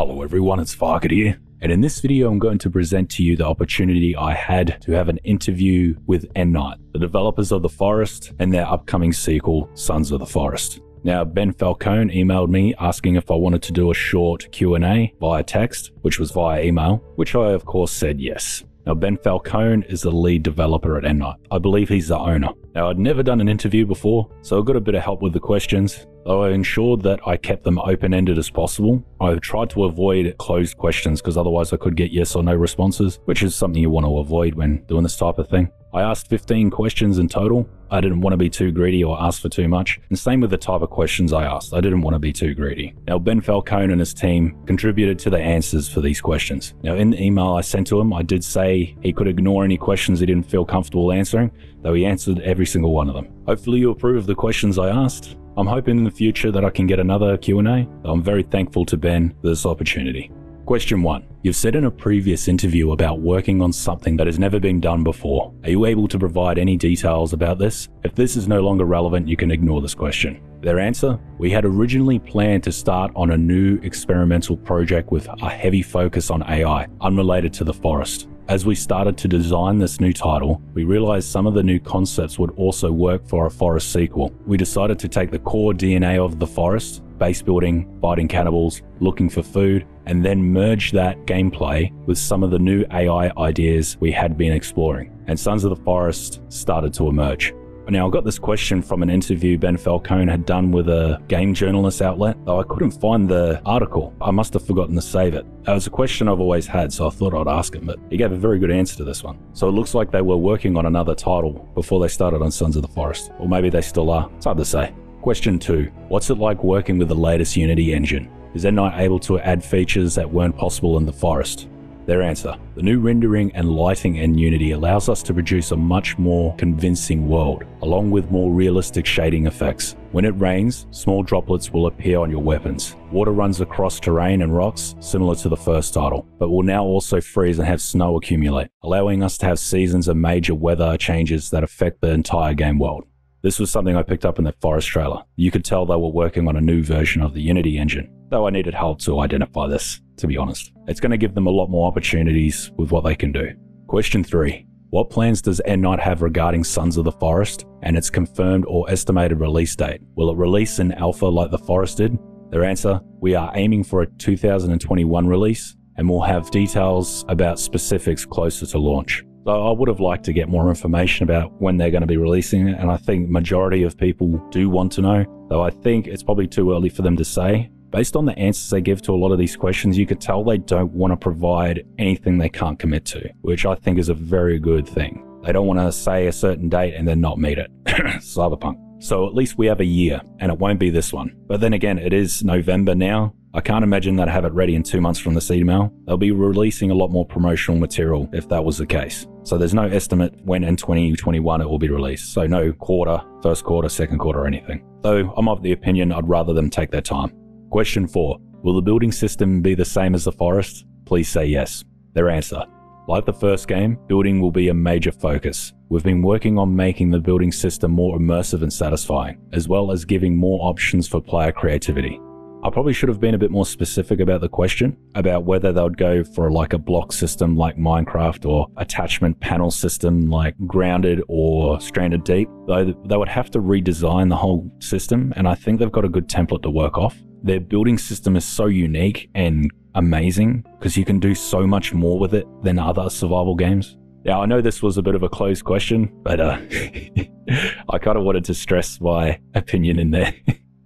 Hello everyone, it's Farket here, and in this video I'm going to present to you the opportunity I had to have an interview with Endnight, the developers of The Forest, and their upcoming sequel, Sons of the Forest. Now, Ben Falcone emailed me asking if I wanted to do a short Q&A via text, which was via email, which I of course said yes. Now, Ben Falcone is the lead developer at Endnight. I believe he's the owner. Now, I'd never done an interview before, so I got a bit of help with the questions, though I ensured that I kept them open-ended as possible. I tried to avoid closed questions because otherwise I could get yes or no responses, which is something you want to avoid when doing this type of thing. I asked 15 questions in total. I didn't want to be too greedy or ask for too much, and same with the type of questions I asked. I didn't want to be too greedy. Now, Ben Falcone and his team contributed to the answers for these questions. Now, in the email I sent to him, I did say he could ignore any questions he didn't feel comfortable answering, though he answered every single one of them. Hopefully you approve of the questions I asked. I'm hoping in the future that I can get another Q&A. I'm very thankful to Ben for this opportunity. Question 1. You've said in a previous interview about working on something that has never been done before. Are you able to provide any details about this? If this is no longer relevant, you can ignore this question. Their answer? We had originally planned to start on a new experimental project with a heavy focus on AI, unrelated to The Forest. As we started to design this new title, we realized some of the new concepts would also work for a Forest sequel. We decided to take the core DNA of The Forest, base building, fighting cannibals, looking for food, and then merge that gameplay with some of the new AI ideas we had been exploring. And Sons of the Forest started to emerge. Now, I got this question from an interview Ben Falcone had done with a game journalist outlet, though I couldn't find the article. I must have forgotten to save it. It was a question I've always had, so I thought I'd ask him, but he gave a very good answer to this one. So it looks like they were working on another title before they started on Sons of the Forest. Or maybe they still are. It's hard to say. Question 2. What's it like working with the latest Unity engine? Is Endnight able to add features that weren't possible in The Forest? Their answer. The new rendering and lighting in Unity allows us to produce a much more convincing world, along with more realistic shading effects. When it rains, small droplets will appear on your weapons. Water runs across terrain and rocks, similar to the first title, but will now also freeze and have snow accumulate, allowing us to have seasons of major weather changes that affect the entire game world. This was something I picked up in the Forest trailer. You could tell they were working on a new version of the Unity engine, though I needed help to identify this, to be honest. It's going to give them a lot more opportunities with what they can do. Question 3. What plans does Endnight have regarding Sons of the Forest and its confirmed or estimated release date? Will it release in alpha like The Forest did? Their answer. We are aiming for a 2021 release, and we'll have details about specifics closer to launch. So I would have liked to get more information about when they're going to be releasing it, and I think majority of people do want to know, though I think it's probably too early for them to say. Based on the answers they give to a lot of these questions, you could tell they don't want to provide anything they can't commit to, which I think is a very good thing. They don't want to say a certain date and then not meet it. Cyberpunk. So at least we have a year, and it won't be this one. But then again, it is November now. I can't imagine they'd have it ready in 2 months from this email. They'll be releasing a lot more promotional material if that was the case. So there's no estimate when in 2021 it will be released. So no quarter, first quarter, second quarter, or anything. Though I'm of the opinion I'd rather them take their time. Question 4. Will the building system be the same as The Forest? Please say yes. Their answer. Like the first game, building will be a major focus. We've been working on making the building system more immersive and satisfying, as well as giving more options for player creativity. I probably should have been a bit more specific about the question, about whether they would go for like a block system like Minecraft or attachment panel system like Grounded or Stranded Deep, though they would have to redesign the whole system, and I think they've got a good template to work off. Their building system is so unique and amazing because you can do so much more with it than other survival games. Now, I know this was a bit of a closed question, but I kind of wanted to stress my opinion in there.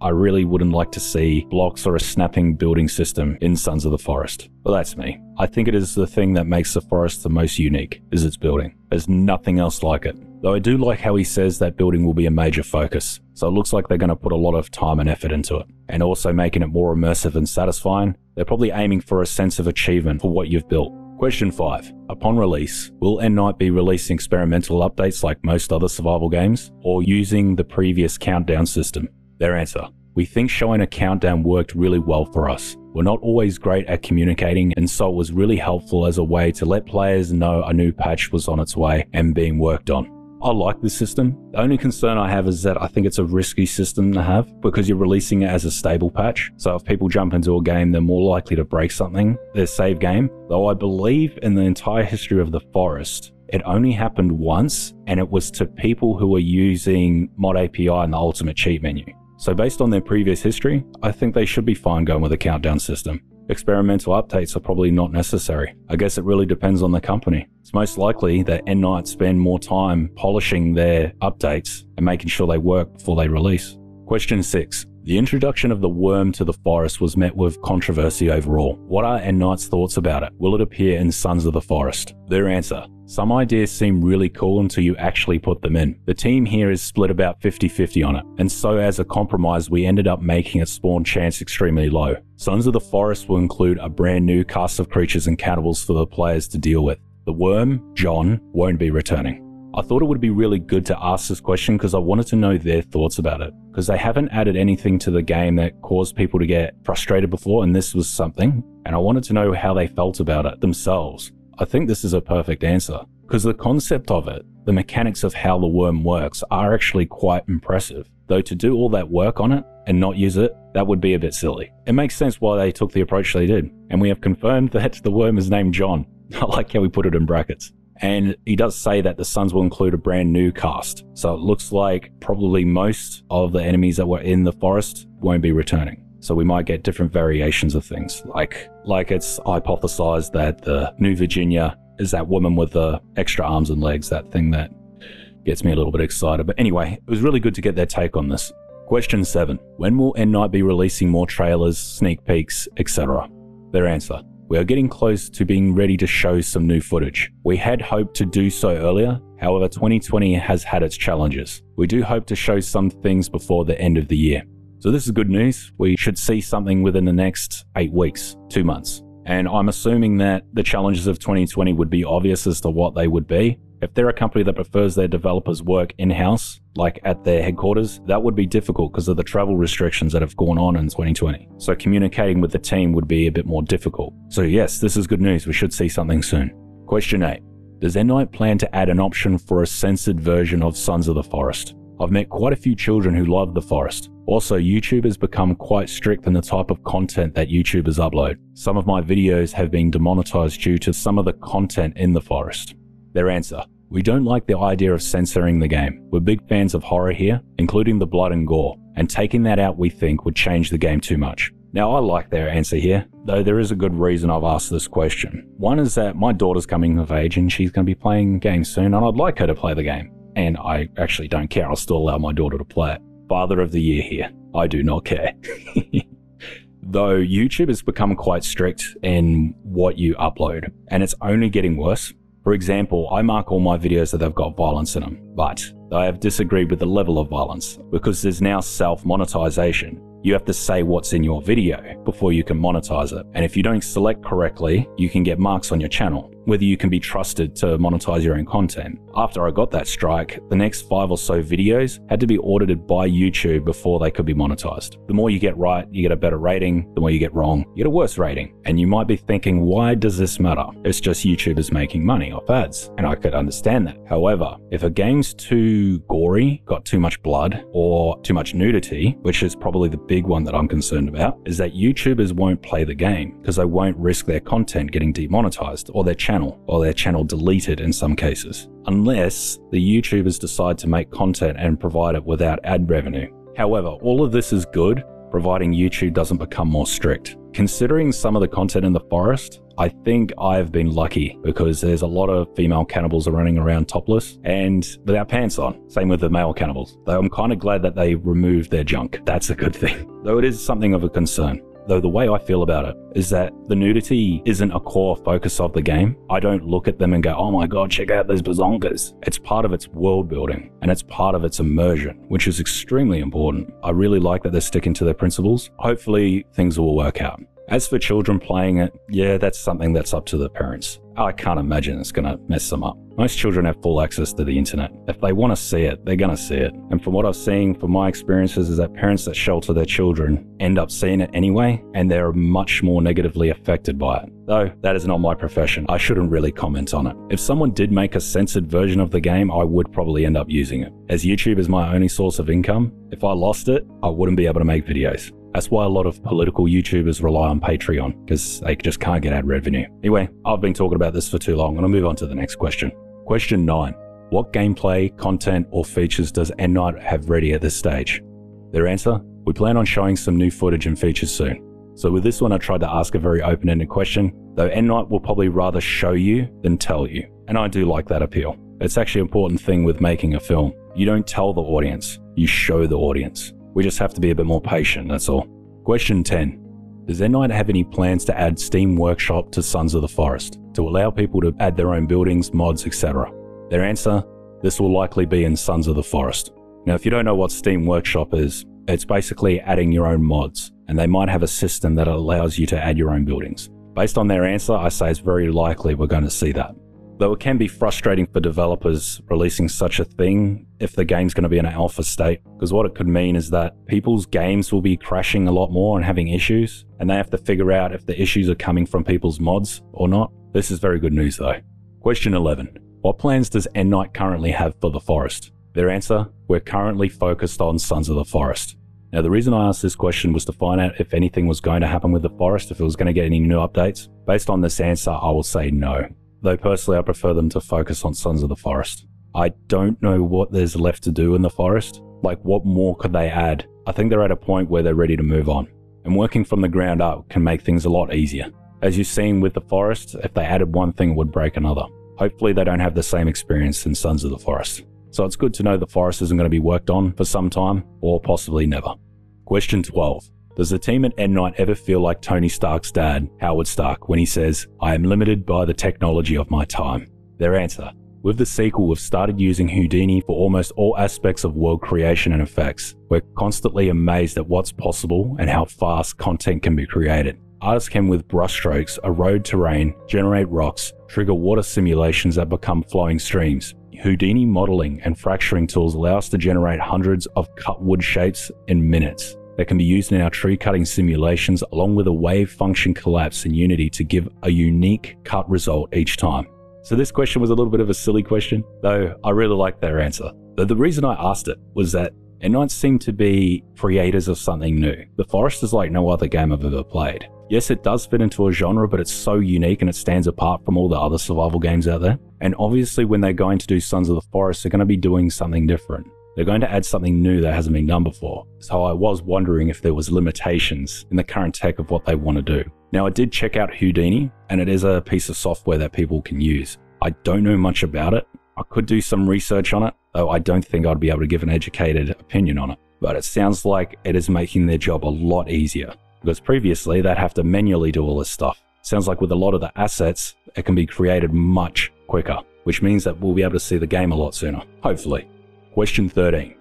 I really wouldn't like to see blocks or a snapping building system in Sons of the Forest. But that's me. I think it is the thing that makes the Forest the most unique, is its building. There's nothing else like it. Though I do like how he says that building will be a major focus. So it looks like they're going to put a lot of time and effort into it. And also making it more immersive and satisfying. They're probably aiming for a sense of achievement for what you've built. Question 5. Upon release, will Endnight be releasing experimental updates like most other survival games, or using the previous countdown system? Their answer. We think showing a countdown worked really well for us. We're not always great at communicating, and so it was really helpful as a way to let players know a new patch was on its way and being worked on. I like this system. The only concern I have is that I think it's a risky system to have because you're releasing it as a stable patch. So if people jump into a game, they're more likely to break something, their save game. Though I believe in the entire history of the Forest, it only happened once, and it was to people who were using Mod API and the Ultimate Cheat menu. So based on their previous history, I think they should be fine going with a countdown system. Experimental updates are probably not necessary. I guess it really depends on the company. It's most likely that Endnight spend more time polishing their updates and making sure they work before they release. Question 6. The introduction of the worm to the Forest was met with controversy overall. What are Endnight's thoughts about it? Will it appear in Sons of the Forest? Their answer. Some ideas seem really cool until you actually put them in. The team here is split about 50-50 on it, and so as a compromise we ended up making its spawn chance extremely low. Sons of the Forest will include a brand new cast of creatures and cannibals for the players to deal with. The worm, John, won't be returning. I thought it would be really good to ask this question because I wanted to know their thoughts about it, because they haven't added anything to the game that caused people to get frustrated before, and this was something, and I wanted to know how they felt about it themselves. I think this is a perfect answer, because the concept of it, the mechanics of how the worm works are actually quite impressive, though to do all that work on it and not use it, that would be a bit silly. It makes sense why they took the approach they did, and we have confirmed that the worm is named John. I like how we put it in brackets. And he does say that the Sons will include a brand new cast. So it looks like probably most of the enemies that were in the Forest won't be returning. So we might get different variations of things. Like it's hypothesized that the New Virginia is that woman with the extra arms and legs, that thing that gets me a little bit excited. But anyway, it was really good to get their take on this. Question 7. When will Endnight be releasing more trailers, sneak peeks, etc.? Their answer. We are getting close to being ready to show some new footage. We had hoped to do so earlier, however 2020 has had its challenges. We do hope to show some things before the end of the year. So this is good news. We should see something within the next 8 weeks, 2 months. And I'm assuming that the challenges of 2020 would be obvious as to what they would be. If they're a company that prefers their developers work in-house, like at their headquarters, that would be difficult because of the travel restrictions that have gone on in 2020. So communicating with the team would be a bit more difficult. So yes, this is good news. We should see something soon. Question 8. Does Endnight plan to add an option for a censored version of Sons of the Forest? I've met quite a few children who love the Forest. Also, YouTube has become quite strict in the type of content that YouTubers upload. Some of my videos have been demonetized due to some of the content in the Forest. Their answer. We don't like the idea of censoring the game. We're big fans of horror here, including the blood and gore, and taking that out we think would change the game too much. Now I like their answer here, though there is a good reason I've asked this question. One is that my daughter's coming of age and she's going to be playing games soon, and I'd like her to play the game. And I actually don't care, I'll still allow my daughter to play it. Father of the year here, I do not care. Though YouTube has become quite strict in what you upload, and it's only getting worse. For example, I mark all my videos that they've got violence in them, but I have disagreed with the level of violence because there's now self-monetization. You have to say what's in your video before you can monetize it. And if you don't select correctly, you can get marks on your channel, whether you can be trusted to monetize your own content. After I got that strike, the next 5 or so videos had to be audited by YouTube before they could be monetized. The more you get right, you get a better rating. The more you get wrong, you get a worse rating. And you might be thinking, why does this matter? It's just YouTubers making money off ads. And I could understand that. However, if a game's too gory, got too much blood, or too much nudity, which is probably the big one that I'm concerned about, is that YouTubers won't play the game because they won't risk their content getting demonetized or their channel deleted in some cases, unless the YouTubers decide to make content and provide it without ad revenue. However, all of this is good, providing YouTube doesn't become more strict. Considering some of the content in the Forest, I think I've been lucky because there's a lot of female cannibals running around topless and without pants on. Same with the male cannibals. Though I'm kind of glad that they removed their junk. That's a good thing. Though it is something of a concern. Though the way I feel about it is that the nudity isn't a core focus of the game. I don't look at them and go, oh my god, check out those bazongas. It's part of its world building and it's part of its immersion, which is extremely important. I really like that they're sticking to their principles. Hopefully things will work out. As for children playing it, yeah, that's something that's up to the parents. I can't imagine it's going to mess them up. Most children have full access to the internet. If they want to see it, they're going to see it. And from what I've seen, from my experiences, is that parents that shelter their children end up seeing it anyway, and they're much more negatively affected by it. Though, that is not my profession. I shouldn't really comment on it. If someone did make a censored version of the game, I would probably end up using it. As YouTube is my only source of income, if I lost it, I wouldn't be able to make videos. That's why a lot of political YouTubers rely on Patreon, because they just can't get ad revenue. Anyway, I've been talking about this for too long. I'm going to move on to the next question. Question 9. What gameplay, content, or features does Endnight have ready at this stage? Their answer? We plan on showing some new footage and features soon. So with this one, I tried to ask a very open-ended question, though Endnight will probably rather show you than tell you. And I do like that appeal. It's actually an important thing with making a film. You don't tell the audience, you show the audience. We just have to be a bit more patient, that's all. Question 10. Does Endnight have any plans to add Steam Workshop to Sons of the Forest, to allow people to add their own buildings, mods, etc.? Their answer? This will likely be in Sons of the Forest. Now, if you don't know what Steam Workshop is, it's basically adding your own mods, and they might have a system that allows you to add your own buildings. Based on their answer, I say it's very likely we're going to see that. Though it can be frustrating for developers releasing such a thing if the game's going to be in an alpha state, because what it could mean is that people's games will be crashing a lot more and having issues, and they have to figure out if the issues are coming from people's mods or not. This is very good news though. Question 11. What plans does Endnight currently have for the Forest? Their answer? We're currently focused on Sons of the Forest. Now, the reason I asked this question was to find out if anything was going to happen with the Forest, if it was going to get any new updates. Based on this answer, I will say no. Though personally, I prefer them to focus on Sons of the Forest. I don't know what there's left to do in the Forest. Like, what more could they add? I think they're at a point where they're ready to move on. And working from the ground up can make things a lot easier. As you've seen with the Forest, if they added one thing, it would break another. Hopefully they don't have the same experience in Sons of the Forest. So it's good to know the Forest isn't going to be worked on for some time, or possibly never. Question 12. Does the team at Endnight ever feel like Tony Stark's dad, Howard Stark, when he says, "I am limited by the technology of my time"? Their answer. With the sequel, we've started using Houdini for almost all aspects of world creation and effects. We're constantly amazed at what's possible and how fast content can be created. Artists can, with brushstrokes, erode terrain, generate rocks, trigger water simulations that become flowing streams. Houdini modeling and fracturing tools allow us to generate hundreds of cut wood shapes in minutes that can be used in our tree cutting simulations, along with a wave function collapse in Unity to give a unique cut result each time. So this question was a little bit of a silly question, though I really like their answer. The reason I asked it was that Endnight seemed to be creators of something new. The Forest is like no other game I've ever played. Yes, it does fit into a genre, but it's so unique and it stands apart from all the other survival games out there. And obviously when they're going to do Sons of the Forest, they're going to be doing something different. They're going to add something new that hasn't been done before. So I was wondering if there was limitations in the current tech of what they want to do. Now, I did check out Houdini, and it is a piece of software that people can use. I don't know much about it. I could do some research on it, though I don't think I'd be able to give an educated opinion on it. But it sounds like it is making their job a lot easier, because previously they'd have to manually do all this stuff. Sounds like with a lot of the assets, it can be created much quicker, which means that we'll be able to see the game a lot sooner, hopefully. Question 13.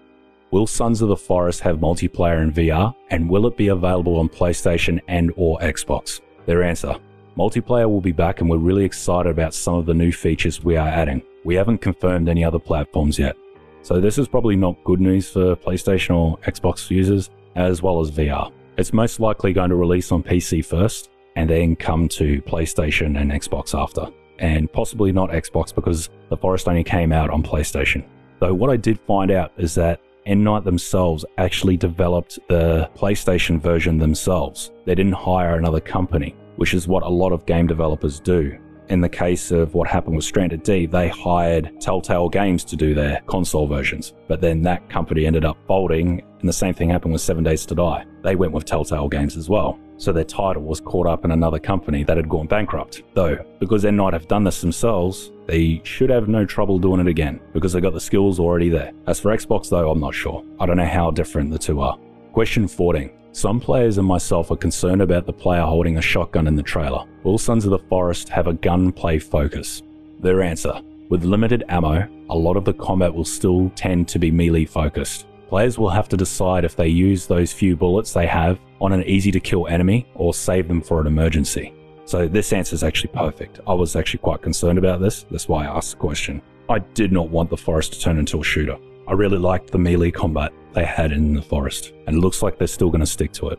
Will Sons of the Forest have multiplayer in VR, and will it be available on PlayStation and or Xbox? Their answer. Multiplayer will be back, and we're really excited about some of the new features we are adding. We haven't confirmed any other platforms yet. So this is probably not good news for PlayStation or Xbox users, as well as VR. It's most likely going to release on PC first, and then come to PlayStation and Xbox after. And possibly not Xbox, because the Forest only came out on PlayStation. Though what I did find out is that Endnight themselves actually developed the PlayStation version themselves. They didn't hire another company, which is what a lot of game developers do. In the case of what happened with Stranded D, they hired Telltale Games to do their console versions, but then that company ended up folding, and the same thing happened with 7 Days to Die. They went with Telltale Games as well, so their title was caught up in another company that had gone bankrupt. Though, because Endnight have done this themselves, they should have no trouble doing it again, because they got the skills already there. As for Xbox though, I'm not sure. I don't know how different the two are. Question 14. Some players and myself are concerned about the player holding a shotgun in the trailer. Will Sons of the Forest have a gunplay focus? Their answer. With limited ammo, a lot of the combat will still tend to be melee focused. Players will have to decide if they use those few bullets they have on an easy to kill enemy or save them for an emergency. So this answer is actually perfect. I was actually quite concerned about this. That's why I asked the question. I did not want the forest to turn into a shooter. I really liked the melee combat they had in the forest, and it looks like they're still going to stick to it.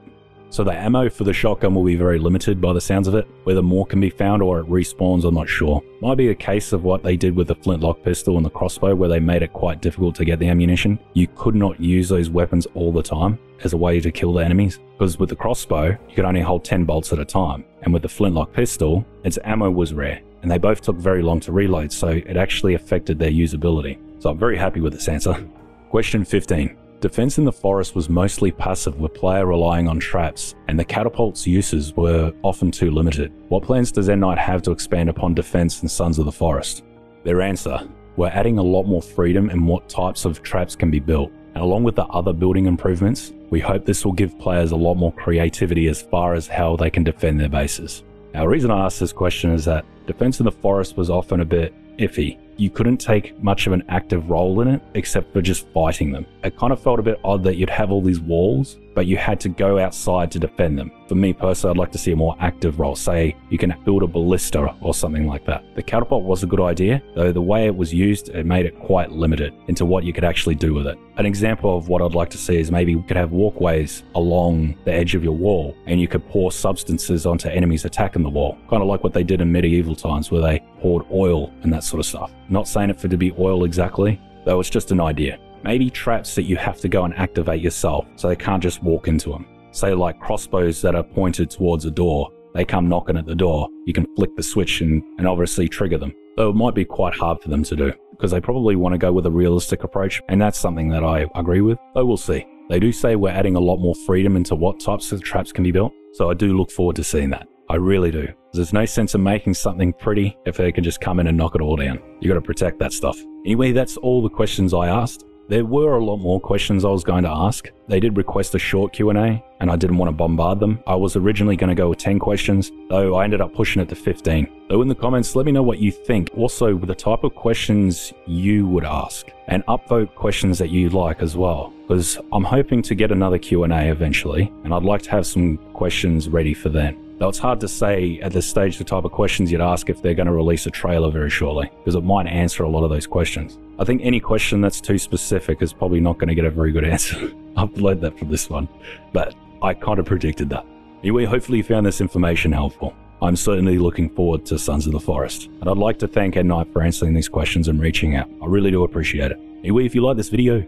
So the ammo for the shotgun will be very limited by the sounds of it. Whether more can be found or it respawns, I'm not sure. Might be a case of what they did with the flintlock pistol and the crossbow, where they made it quite difficult to get the ammunition. You could not use those weapons all the time as a way to kill the enemies, because with the crossbow, you could only hold 10 bolts at a time. And with the flintlock pistol, its ammo was rare, and they both took very long to reload, so it actually affected their usability. So I'm very happy with this answer. Question 15. Defense in the forest was mostly passive, with player relying on traps, and the catapult's uses were often too limited. What plans does Endnight have to expand upon defense in Sons of the Forest? Their answer: we're adding a lot more freedom in what types of traps can be built, and along with the other building improvements, we hope this will give players a lot more creativity as far as how they can defend their bases. Now, the reason I asked this question is that defense in the forest was often a bit iffy. You couldn't take much of an active role in it except for just fighting them. It kind of felt a bit odd that you'd have all these walls, but you had to go outside to defend them. For me personally, I'd like to see a more active role. Say you can build a ballista or something like that. The catapult was a good idea, though the way it was used, it made it quite limited into what you could actually do with it. An example of what I'd like to see is maybe you could have walkways along the edge of your wall, and you could pour substances onto enemies attacking the wall. Kind of like what they did in medieval times, where they poured oil and that sort of stuff. Not saying it for it to be oil exactly, though it's just an idea. Maybe traps that you have to go and activate yourself, so they can't just walk into them. Say like crossbows that are pointed towards a door. They come knocking at the door, you can flick the switch and obviously trigger them. Though it might be quite hard for them to do, because they probably want to go with a realistic approach, and that's something that I agree with, though we'll see. They do say we're adding a lot more freedom into what types of traps can be built, so I do look forward to seeing that. I really do. There's no sense in making something pretty if they can just come in and knock it all down. You got to protect that stuff. Anyway, that's all the questions I asked. There were a lot more questions I was going to ask. They did request a short Q&A, and I didn't want to bombard them. I was originally going to go with 10 questions, though I ended up pushing it to 15. Though in the comments, let me know what you think. Also, the type of questions you would ask, and upvote questions that you like as well, because I'm hoping to get another Q&A eventually, and I'd like to have some questions ready for then. Though it's hard to say at this stage the type of questions you'd ask if they're going to release a trailer very shortly, because it might answer a lot of those questions. I think any question that's too specific is probably not going to get a very good answer. I've learned that from this one, but I kind of predicted that. Anyway, hopefully you found this information helpful. I'm certainly looking forward to Sons of the Forest, and I'd like to thank Endnight for answering these questions and reaching out. I really do appreciate it. Anyway, if you like this video,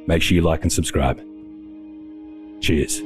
make sure you like and subscribe. Cheers.